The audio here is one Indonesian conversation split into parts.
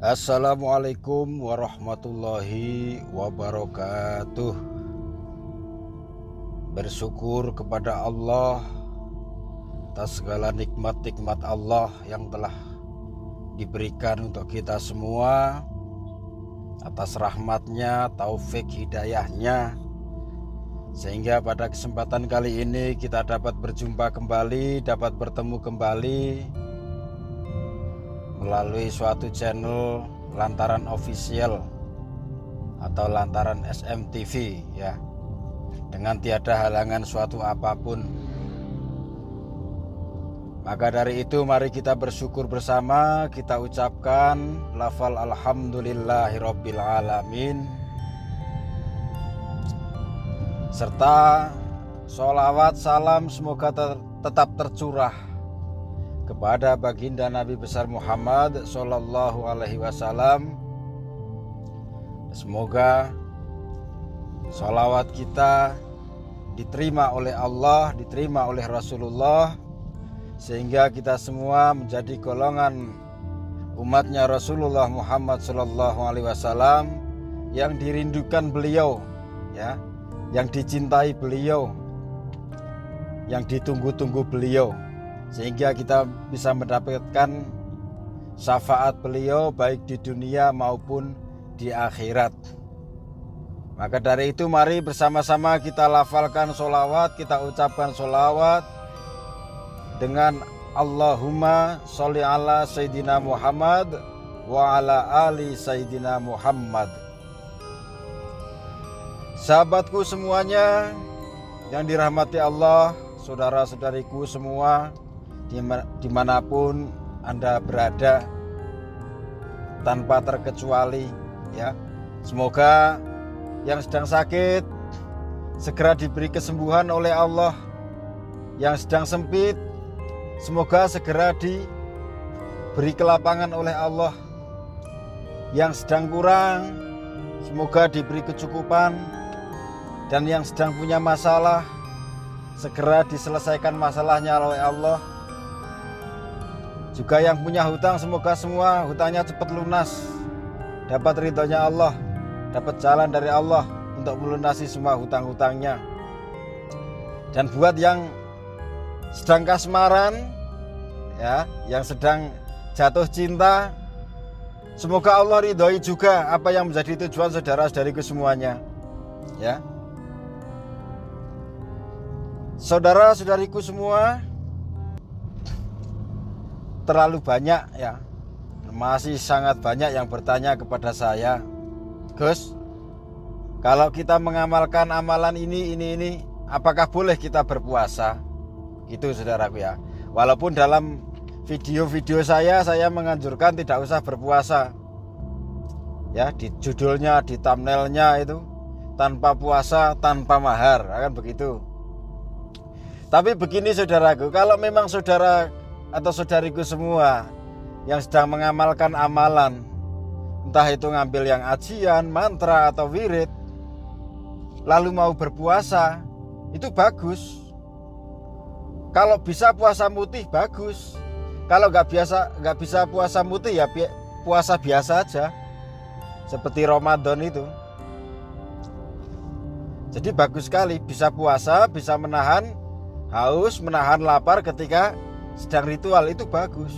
Assalamualaikum warahmatullahi wabarakatuh. Bersyukur kepada Allah atas segala nikmat-nikmat Allah yang telah diberikan untuk kita semua, atas rahmatnya, taufik hidayahnya, sehingga pada kesempatan kali ini kita dapat berjumpa kembali, dapat bertemu kembali melalui suatu channel Lantaran Official atau Lantaran SMTV, ya, dengan tiada halangan suatu apapun. Maka dari itu mari kita bersyukur bersama, kita ucapkan lafal alhamdulillahirabbil alamin, serta sholawat salam semoga tetap tercurah kepada baginda Nabi besar Muhammad Sallallahu Alaihi Wasallam. Semoga sholawat kita diterima oleh Allah, diterima oleh Rasulullah, sehingga kita semua menjadi golongan umatnya Rasulullah Muhammad Sallallahu Alaihi Wasallam yang dirindukan beliau, ya, yang dicintai beliau, yang ditunggu-tunggu beliau, sehingga kita bisa mendapatkan syafaat beliau baik di dunia maupun di akhirat. Maka dari itu mari bersama-sama kita lafalkan sholawat, kita ucapkan sholawat dengan Allahumma sholli ala Sayyidina Muhammad wa ala ali Sayyidina Muhammad. Sahabatku semuanya yang dirahmati Allah, saudara-saudariku semua dimanapun Anda berada, tanpa terkecuali, ya, semoga yang sedang sakit segera diberi kesembuhan oleh Allah, yang sedang sempit semoga segera diberi kelapangan oleh Allah, yang sedang kurang semoga diberi kecukupan, dan yang sedang punya masalah segera diselesaikan masalahnya oleh Allah. Juga yang punya hutang semoga semua hutangnya cepat lunas, dapat ridhonya Allah, dapat jalan dari Allah untuk melunasi semua hutang-hutangnya. Dan buat yang sedang kasmaran, ya, yang sedang jatuh cinta, semoga Allah ridhoi juga apa yang menjadi tujuan saudara-saudariku semuanya, ya. Saudara-saudariku semua, terlalu banyak, ya, masih sangat banyak yang bertanya kepada saya, Gus, kalau kita mengamalkan amalan ini, apakah boleh kita berpuasa? Gitu saudaraku, ya. Walaupun dalam video-video saya menganjurkan tidak usah berpuasa, ya, di judulnya, di thumbnailnya itu tanpa puasa tanpa mahar, akan begitu. Tapi begini saudaraku, kalau memang saudara atau saudariku semua yang sedang mengamalkan amalan, entah itu ngambil yang ajian, mantra atau wirid, lalu mau berpuasa, itu bagus. Kalau bisa puasa mutih bagus. Kalau nggak bisa puasa mutih, ya puasa biasa aja, seperti Ramadan itu. Jadi bagus sekali bisa puasa, bisa menahan haus, menahan lapar ketika sedang ritual, itu bagus.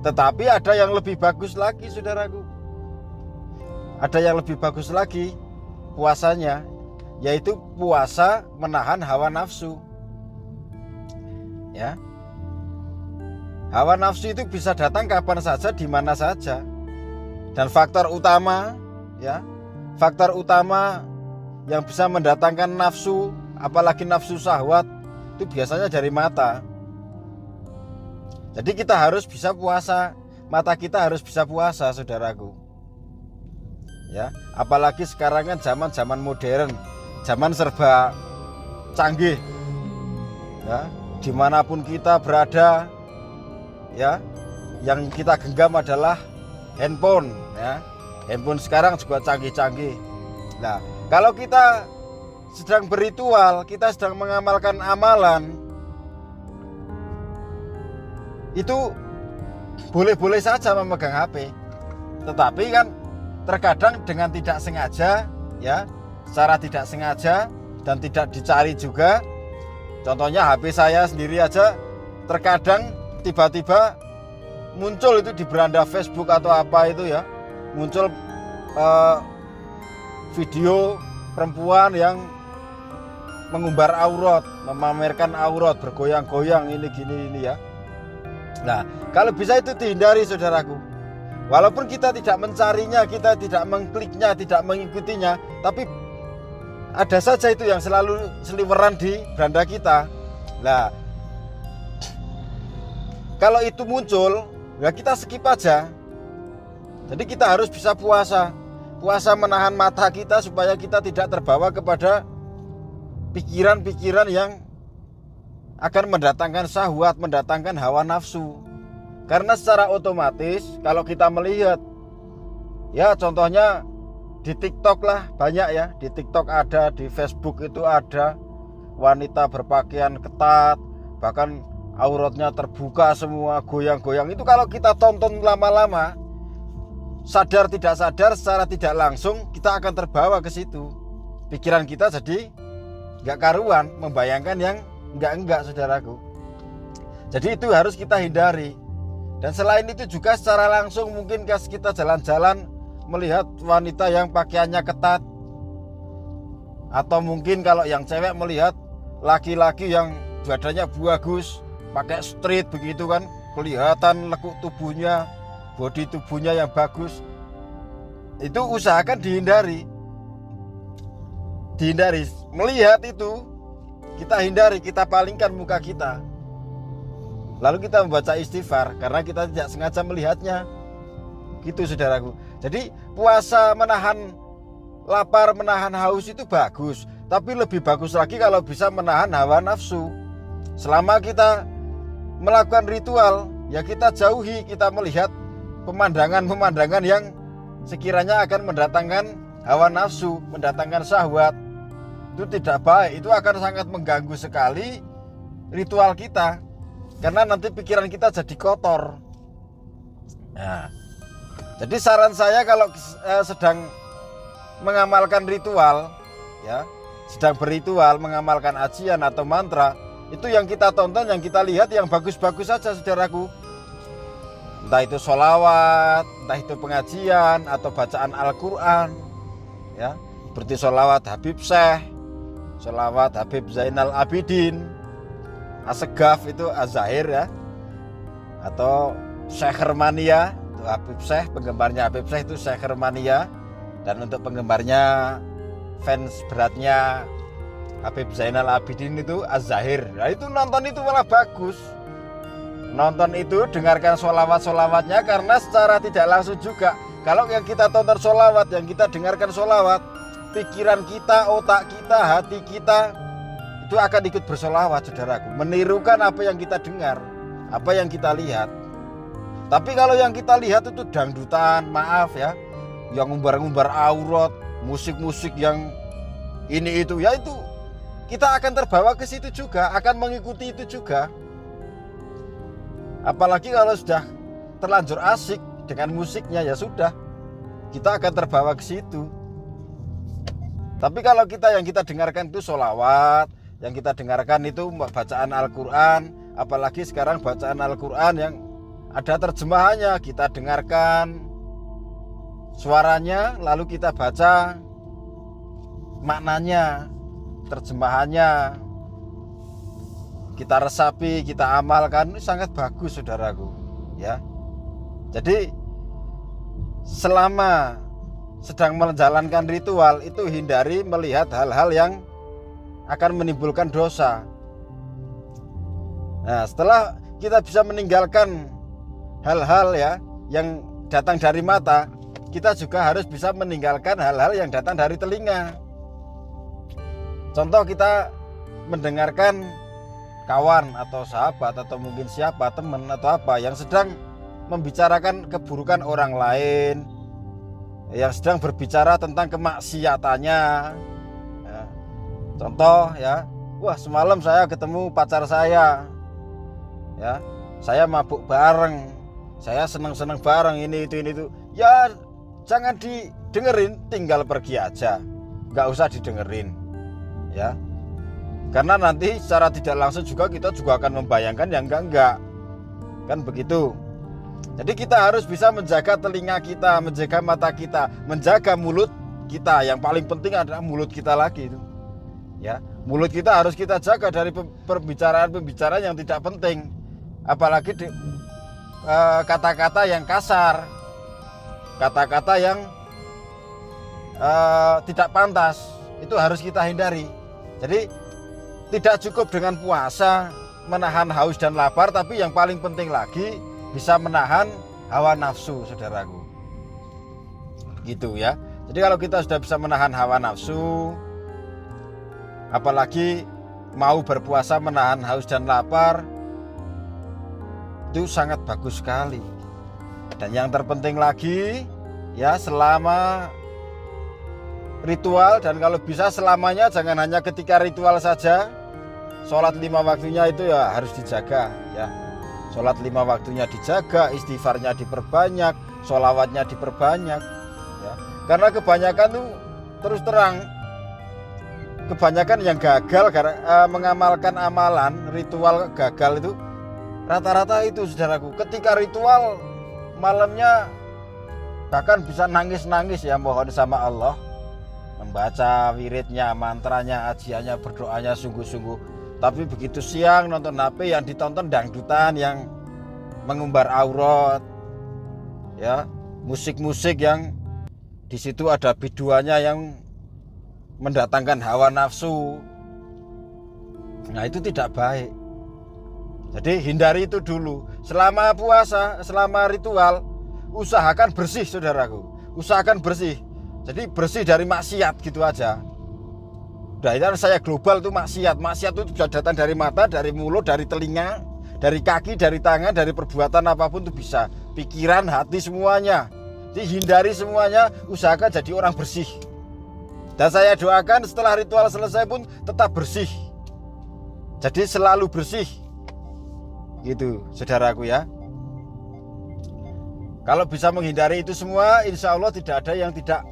Tetapi ada yang lebih bagus lagi saudaraku, ada yang lebih bagus lagi puasanya, yaitu puasa menahan hawa nafsu, ya. Hawa nafsu itu bisa datang kapan saja, di mana saja. Dan faktor utama, ya, faktor utama yang bisa mendatangkan nafsu, apalagi nafsu syahwat, itu biasanya dari mata. Jadi kita harus bisa puasa, mata kita harus bisa puasa saudaraku, ya. Apalagi sekarang kan zaman modern, zaman serba canggih, ya. Dimanapun kita berada, ya, yang kita genggam adalah handphone, ya. Handphone sekarang juga canggih-canggih. Nah, kalau kita sedang berritual, kita sedang mengamalkan amalan, itu boleh-boleh saja memegang HP. Tetapi kan terkadang dengan tidak sengaja, ya, secara tidak sengaja dan tidak dicari juga. Contohnya HP saya sendiri aja terkadang tiba-tiba muncul itu di beranda Facebook atau apa itu ya, muncul video perempuan yang mengumbar aurat, memamerkan aurat, bergoyang-goyang ini gini ini ya. Nah, kalau bisa itu dihindari saudaraku. Walaupun kita tidak mencarinya, kita tidak mengkliknya, tidak mengikutinya, tapi ada saja itu yang selalu seliweran di beranda kita. Nah, kalau itu muncul, ya kita skip aja. Jadi kita harus bisa puasa menahan mata kita supaya kita tidak terbawa kepada pikiran-pikiran yang akan mendatangkan syahwat, mendatangkan hawa nafsu. Karena secara otomatis kalau kita melihat, ya contohnya di TikTok lah banyak ya, di TikTok ada, di Facebook itu ada wanita berpakaian ketat, bahkan auratnya terbuka semua, goyang-goyang. Itu kalau kita tonton lama-lama, sadar tidak sadar, secara tidak langsung kita akan terbawa ke situ. Pikiran kita jadi nggak karuan, membayangkan yang enggak saudaraku. Jadi itu harus kita hindari. Dan selain itu juga secara langsung mungkin kita jalan-jalan melihat wanita yang pakaiannya ketat, atau mungkin kalau yang cewek melihat laki-laki yang badannya bagus, pakai street begitu kan, kelihatan lekuk tubuhnya, body tubuhnya yang bagus. Itu usahakan dihindari. Melihat itu kita hindari, kita palingkan muka kita. Lalu kita membaca istighfar karena kita tidak sengaja melihatnya. Gitu saudaraku. Jadi puasa menahan lapar, menahan haus itu bagus, tapi lebih bagus lagi kalau bisa menahan hawa nafsu. Selama kita melakukan ritual, ya kita jauhi, kita melihat pemandangan-pemandangan yang sekiranya akan mendatangkan hawa nafsu, mendatangkan syahwat. Itu tidak baik, itu akan sangat mengganggu sekali ritual kita. Karena nanti pikiran kita jadi kotor. Nah, jadi saran saya kalau sedang mengamalkan ritual, ya, sedang berritual, mengamalkan ajian atau mantra, itu yang kita tonton, yang kita lihat yang bagus-bagus saja saudaraku. Entah itu sholawat, entah itu pengajian atau bacaan Al-Quran, ya, seperti sholawat Habib Syekh, sholawat Habib Zainal Abidin, Asegaf itu Az-Zahir ya, atau Syekh Hermania itu Habib Syekh, penggemarnya Habib Syekh itu Syekh Hermania, dan untuk penggemarnya fans beratnya Habib Zainal Abidin itu Az-Zahir. Nah itu nonton itu malah bagus, nonton itu, dengarkan sholawat-sholawatnya, karena secara tidak langsung juga kalau yang kita tonton sholawat, yang kita dengarkan sholawat, pikiran kita, otak kita, hati kita itu akan ikut bersolawat saudaraku, menirukan apa yang kita dengar, apa yang kita lihat. Tapi kalau yang kita lihat itu dangdutan, maaf ya, yang ngumbar-ngumbar aurat, musik-musik yang ini itu, ya itu kita akan terbawa ke situ juga, akan mengikuti itu juga. Apalagi kalau sudah terlanjur asik dengan musiknya, ya sudah, kita akan terbawa ke situ. Tapi kalau yang kita dengarkan itu sholawat, yang kita dengarkan itu bacaan Al-Quran, apalagi sekarang bacaan Al-Quran yang ada terjemahannya, kita dengarkan suaranya, lalu kita baca maknanya, terjemahannya, kita resapi, kita amalkan, ini sangat bagus saudaraku ya. Jadi selama sedang menjalankan ritual itu hindari melihat hal-hal yang akan menimbulkan dosa. Nah, setelah kita bisa meninggalkan hal-hal ya yang datang dari mata, kita juga harus bisa meninggalkan hal-hal yang datang dari telinga. Contoh, kita mendengarkan kawan atau sahabat atau mungkin siapa, teman atau apa yang sedang membicarakan keburukan orang lain, yang sedang berbicara tentang kemaksiatannya. Contoh ya, wah semalam saya ketemu pacar saya, ya, saya mabuk bareng, saya seneng-seneng bareng, ini itu. ya jangan didengerin, tinggal pergi aja, nggak usah didengerin ya. Karena nanti secara tidak langsung juga kita juga akan membayangkan yang enggak, kan begitu. Jadi kita harus bisa menjaga telinga kita, menjaga mata kita, menjaga mulut kita. Yang paling penting adalah mulut kita lagi itu. Ya, mulut kita harus kita jaga dari pembicaraan-pembicaraan yang tidak penting. Apalagi kata-kata yang kasar, kata-kata yang tidak pantas, itu harus kita hindari. Jadi tidak cukup dengan puasa menahan haus dan lapar, tapi yang paling penting lagi bisa menahan hawa nafsu, saudaraku. Gitu ya. Jadi kalau kita sudah bisa menahan hawa nafsu, apalagi mau berpuasa menahan haus dan lapar, itu sangat bagus sekali. Dan yang terpenting lagi ya, selama ritual, dan kalau bisa selamanya, jangan hanya ketika ritual saja. Sholat 5 waktunya itu ya harus dijaga ya. Sholat 5 waktunya dijaga, istighfarnya diperbanyak, sholawatnya diperbanyak ya. Karena kebanyakan tuh, terus terang, kebanyakan yang gagal mengamalkan amalan ritual gagal itu rata-rata itu, saudaraku. Ketika ritual malamnya bahkan bisa nangis-nangis ya, mohon sama Allah, membaca wiridnya, mantranya, ajiannya, berdoanya sungguh-sungguh. Tapi begitu siang nonton HP, yang ditonton dangdutan yang mengumbar aurat ya, musik-musik yang di situ ada biduannya yang mendatangkan hawa nafsu. Nah, itu tidak baik. Jadi hindari itu dulu. Selama puasa, selama ritual, usahakan bersih, saudaraku. Usahakan bersih. Jadi bersih dari maksiat gitu aja. Udah, itu saya global itu maksiat. Maksiat itu bisa datang dari mata, dari mulut, dari telinga, dari kaki, dari tangan, dari perbuatan apapun itu bisa. Pikiran, hati, semuanya. Jadi hindari semuanya, usahakan jadi orang bersih. Dan saya doakan setelah ritual selesai pun tetap bersih. Jadi selalu bersih. Gitu, saudaraku ya. Kalau bisa menghindari itu semua, insya Allah tidak ada yang tidak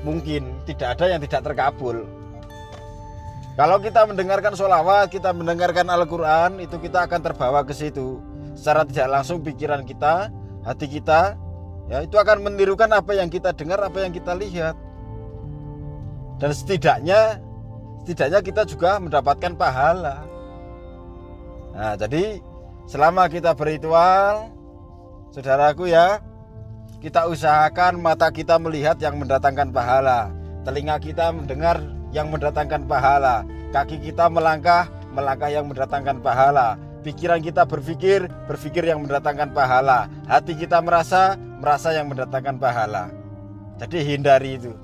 mungkin, tidak ada yang tidak terkabul. Kalau kita mendengarkan sholawat, kita mendengarkan Al-Quran, itu kita akan terbawa ke situ. Secara tidak langsung pikiran kita, hati kita, ya itu akan menirukan apa yang kita dengar, apa yang kita lihat. Dan setidaknya kita juga mendapatkan pahala. Nah, jadi selama kita berritual, saudaraku ya, kita usahakan mata kita melihat yang mendatangkan pahala, telinga kita mendengar yang mendatangkan pahala, kaki kita melangkah yang mendatangkan pahala, pikiran kita berpikir yang mendatangkan pahala, hati kita merasa yang mendatangkan pahala. Jadi hindari itu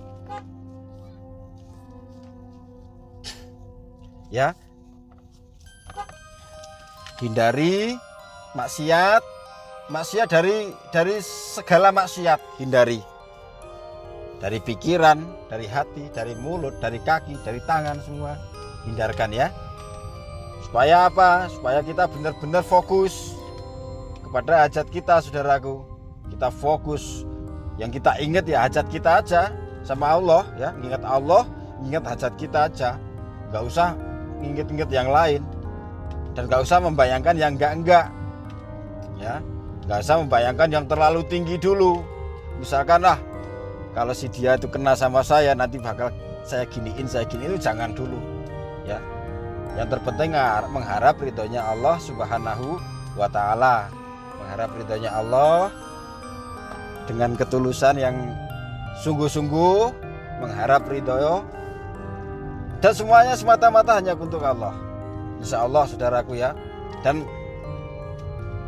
ya. Hindari maksiat dari segala maksiat, hindari. Dari pikiran, dari hati, dari mulut, dari kaki, dari tangan, semua hindarkan ya. Supaya apa? Supaya kita benar-benar fokus kepada hajat kita, saudaraku. Kita fokus, yang kita ingat ya hajat kita aja sama Allah ya. Ingat Allah, ingat hajat kita aja. Gak usah ingat-ingat yang lain. Dan gak usah membayangkan yang enggak-enggak ya. Gak usah membayangkan yang terlalu tinggi dulu. Misalkan lah, kalau si dia itu kena sama saya, nanti bakal saya giniin, itu jangan dulu ya. Yang terpenting mengharap ridhonya Allah Subhanahu wa ta'ala. Mengharap ridhonya Allah dengan ketulusan yang sungguh-sungguh, mengharap ridho, dan semuanya semata-mata hanya untuk Allah. Insya Allah, saudaraku ya. Dan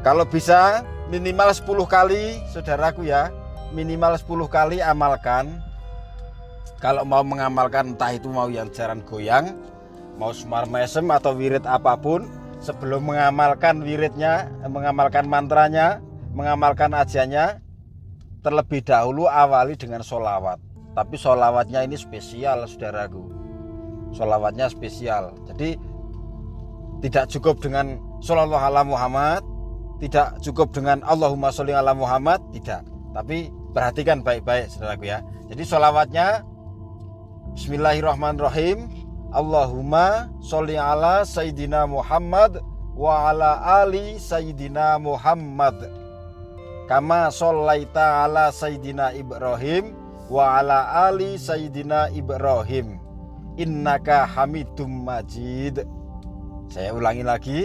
kalau bisa minimal 10 kali, saudaraku ya, minimal 10 kali amalkan. Kalau mau mengamalkan, entah itu mau yang jaran goyang, mau semar mesem atau wirid apapun, sebelum mengamalkan wiridnya, mengamalkan mantranya, mengamalkan ajiannya, terlebih dahulu awali dengan sholawat. Tapi sholawatnya ini spesial, saudaraku. Sholawatnya spesial. Jadi tidak cukup dengan Shallallahu ala Muhammad, tidak cukup dengan Allahumma sholli ala Muhammad, tidak. Tapi Perhatikan baik-baik saudaraku ya. Jadi sholawatnya Bismillahirrahmanirrahim. Allahumma sholli ala Sayyidina Muhammad wa ala ali Sayyidina Muhammad kama shollaita ala Sayyidina Ibrahim wa ala ali Sayyidina Ibrahim innaka hamidum majid. Saya ulangi lagi.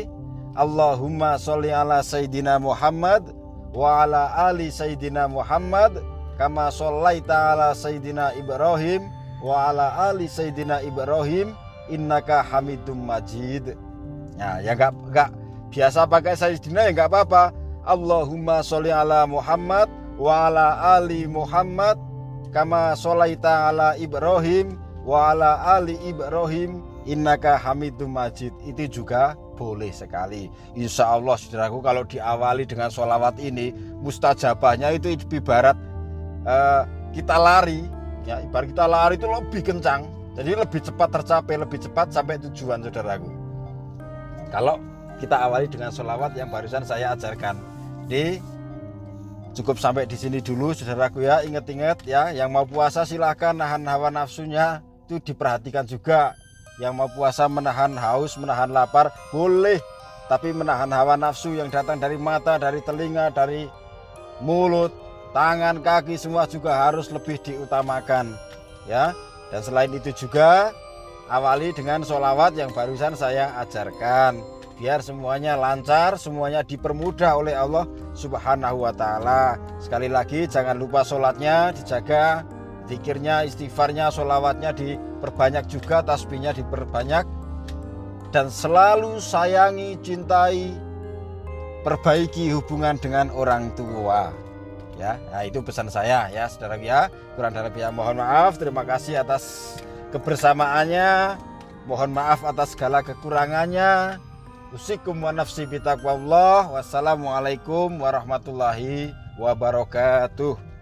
Allahumma sholli ala Sayyidina Muhammad wa ala ali Sayyidina Muhammad kama shollaita ala Sayyidina Ibrahim wa ala ali Sayyidina Ibrahim innaka hamidum majid. Nah, ya enggak biasa pakai Sayyidina ya enggak apa-apa. Allahumma sholli ala Muhammad wa ala ali Muhammad kama sholaita ala Ibrahim wa ala ali Ibrahim innaka hamidum majid. Itu juga boleh sekali. Insya Allah saudaraku, kalau diawali dengan sholawat ini, mustajabahnya itu ibarat kita lari ya, ibarat kita lari itu lebih kencang, jadi lebih cepat tercapai, lebih cepat sampai tujuan saudaraku. Kalau kita awali dengan sholawat yang barusan saya ajarkan. Jadi cukup sampai di sini dulu saudaraku ya. Ingat-ingat ya, yang mau puasa silahkan nahan hawa nafsunya, itu diperhatikan juga. Yang mau puasa menahan haus, menahan lapar boleh, tapi menahan hawa nafsu yang datang dari mata, dari telinga, dari mulut, tangan, kaki, semua juga harus lebih diutamakan ya. Dan selain itu juga awali dengan sholawat yang barusan saya ajarkan, biar semuanya lancar, semuanya dipermudah oleh Allah Subhanahu wa ta'ala. Sekali lagi jangan lupa sholatnya dijaga, zikirnya, istighfarnya, sholawatnya diperbanyak juga, tasbihnya diperbanyak, dan selalu sayangi, cintai, perbaiki hubungan dengan orang tua ya. Nah, itu pesan saya ya saudara ya. Kurang dan lebihnya mohon maaf. Terima kasih atas kebersamaannya, mohon maaf atas segala kekurangannya. Usikum wa nafsi bitaqwallah. Wassalamualaikum warahmatullahi wabarakatuh.